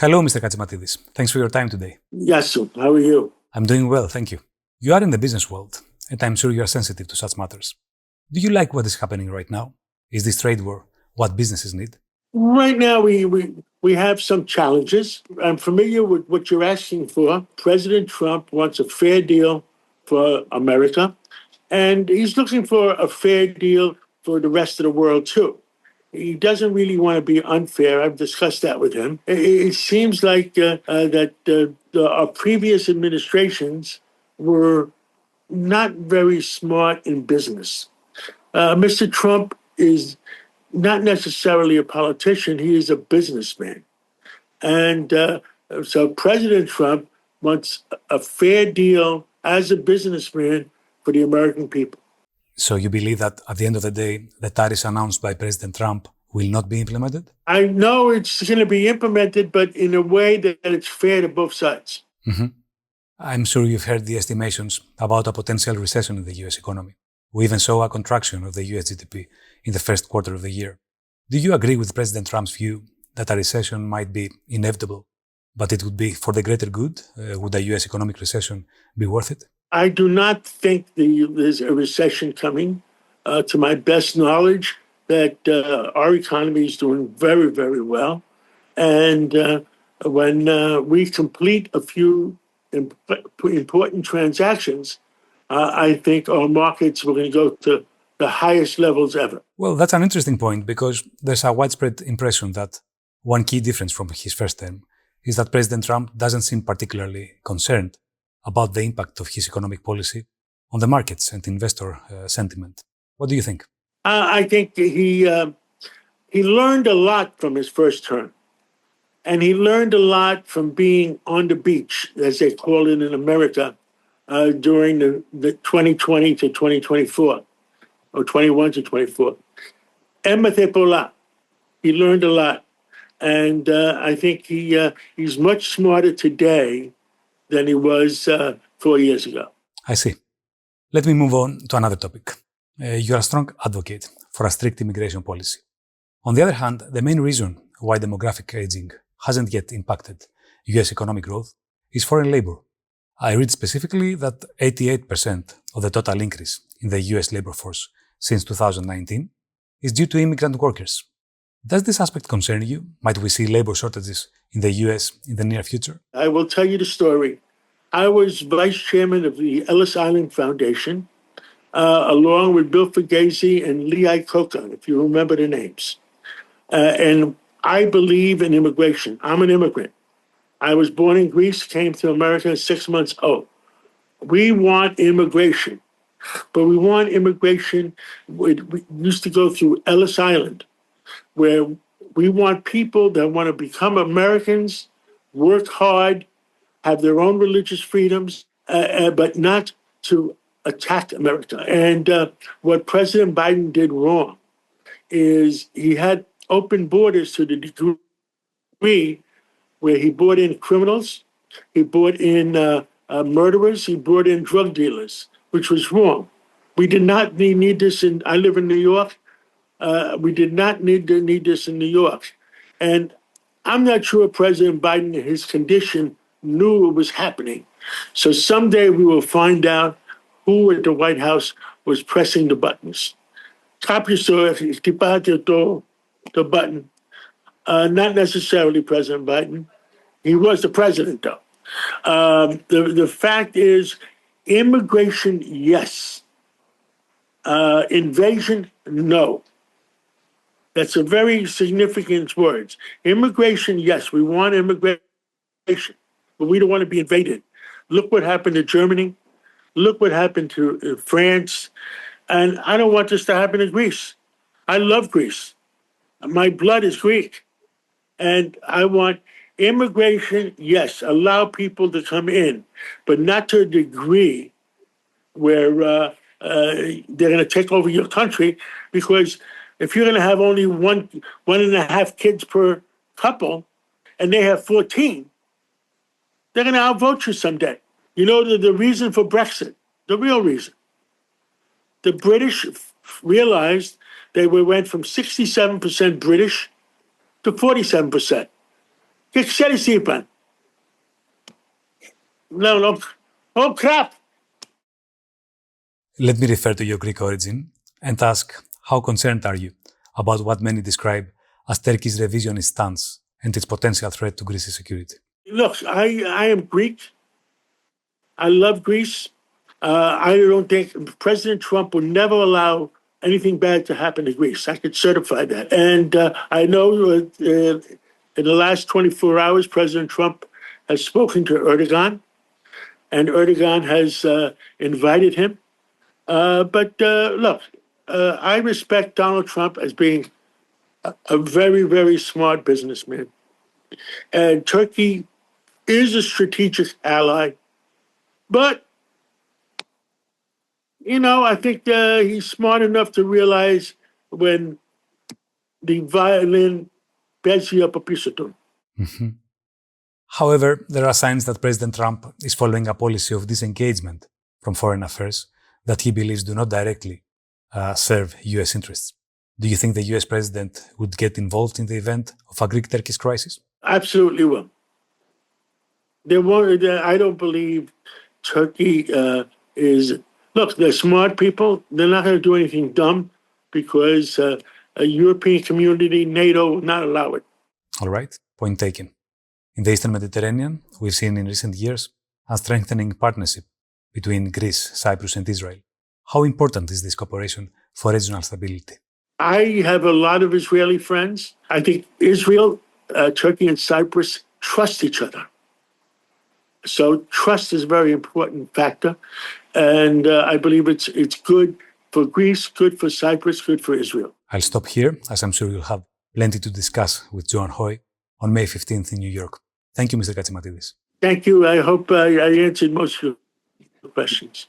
Hello, Mr. Catsimatidis. Thanks for your time today. Yes, sir. How are you? I'm doing well, thank you. You are in the business world, and I'm sure you are sensitive to such matters. Do you like what is happening right now? Is this trade war what businesses need? Right now, we have some challenges. I'm familiar with what you're asking for. President Trump wants a fair deal for America, and he's looking for a fair deal for the rest of the world, too. He doesn't really want to be unfair. I've discussed that with him. It seems like our previous administrations were not very smart in business. Mr. Trump is not necessarily a politician, he is a businessman. And so President Trump wants a fair deal as a businessman for the American people. So you believe that at the end of the day, the tariffs announced by President Trump will not be implemented? I know it's going to be implemented, but in a way that it's fair to both sides. Mm-hmm. I'm sure you've heard the estimations about a potential recession in the US economy. We even saw a contraction of the US GDP in the first quarter of the year. Do you agree with President Trump's view that a recession might be inevitable, but it would be for the greater good? Would a US economic recession be worth it? I do not think there's a recession coming. To my best knowledge, that our economy is doing very, very well. And when we complete a few important transactions, I think our markets are going to go to the highest levels ever. Well, that's an interesting point because there's a widespread impression that one key difference from his first term is that President Trump doesn't seem particularly concerned about the impact of his economic policy on the markets and investor sentiment. What do you think? I think he learned a lot from his first term. And he learned a lot from being on the beach, as they call it in America, during the 2020 to 2024, or 21 to 24. Emetepola, he learned a lot. And I think he's much smarter today than he was 4 years ago. I see. Let me move on to another topic. You're a strong advocate for a strict immigration policy. On the other hand, the main reason why demographic aging hasn't yet impacted US economic growth is foreign labor. I read specifically that 88% of the total increase in the US labor force since 2019 is due to immigrant workers. Does this aspect concern you? Might we see labor shortages in the US in the near future? I will tell you the story. I was vice chairman of the Ellis Island Foundation, along with Bill Fugazi and Lee Iacocca, if you remember the names. And I believe in immigration. I'm an immigrant. I was born in Greece, came to America 6 months old. We want immigration, but we want immigration. We used to go through Ellis Island, where we want people that want to become Americans, work hard, have their own religious freedoms, but not to attack America. And what President Biden did wrong is he had open borders to the degree where he brought in criminals, he brought in murderers, he brought in drug dealers, which was wrong. We did not need this I live in New York. We did not need this in New York. And I'm not sure President Biden, in his condition, knew it was happening. So someday we will find out who at the White House was pressing the buttons. The button. Not necessarily President Biden. He was the president, though. The fact is, immigration, yes. Invasion, no. That's a very significant word. Immigration, yes. We want immigration, but we don't want to be invaded. Look what happened to Germany. Look what happened to France. And I don't want this to happen in Greece. I love Greece. My blood is Greek. And I want immigration, yes, allow people to come in, but not to a degree where they're going to take over your country. Because if you're going to have only one and a half kids per couple, and they have 14, they're going to outvote you someday. You know the reason for Brexit, the real reason. The British realized they went from 67% British to 47%. che c'è di No, oh crap! Let me refer to your Greek origin and ask, how concerned are you about what many describe as Turkey's revisionist stance and its potential threat to Greece's security? Look, I am Greek. I love Greece. I don't think President Trump will never allow anything bad to happen to Greece. I could certify that. And I know in the last 24 hours, President Trump has spoken to Erdogan, and Erdogan has invited him. But look, I respect Donald Trump as being a very, very smart businessman. And Turkey is a strategic ally. But, I think he's smart enough to realize when the violin bends you up a piece of tune. However, there are signs that President Trump is following a policy of disengagement from foreign affairs that he believes do not directly serve US interests. Do you think the US president would get involved in the event of a Greek-Turkish crisis? Absolutely will. I don't believe Turkey is... Look, they're smart people. They're not going to do anything dumb because a European community, NATO, will not allow it. All right, point taken. In the Eastern Mediterranean, we've seen in recent years a strengthening partnership between Greece, Cyprus, and Israel. How important is this cooperation for regional stability? I have a lot of Israeli friends. I think Israel, Turkey, and Cyprus trust each other. So trust is a very important factor. And I believe it's good for Greece, good for Cyprus, good for Israel. I'll stop here, as I'm sure you'll have plenty to discuss with John Hoy on May 15th in New York. Thank you, Mr. Catsimatidis. Thank you. I hope I answered most of your questions.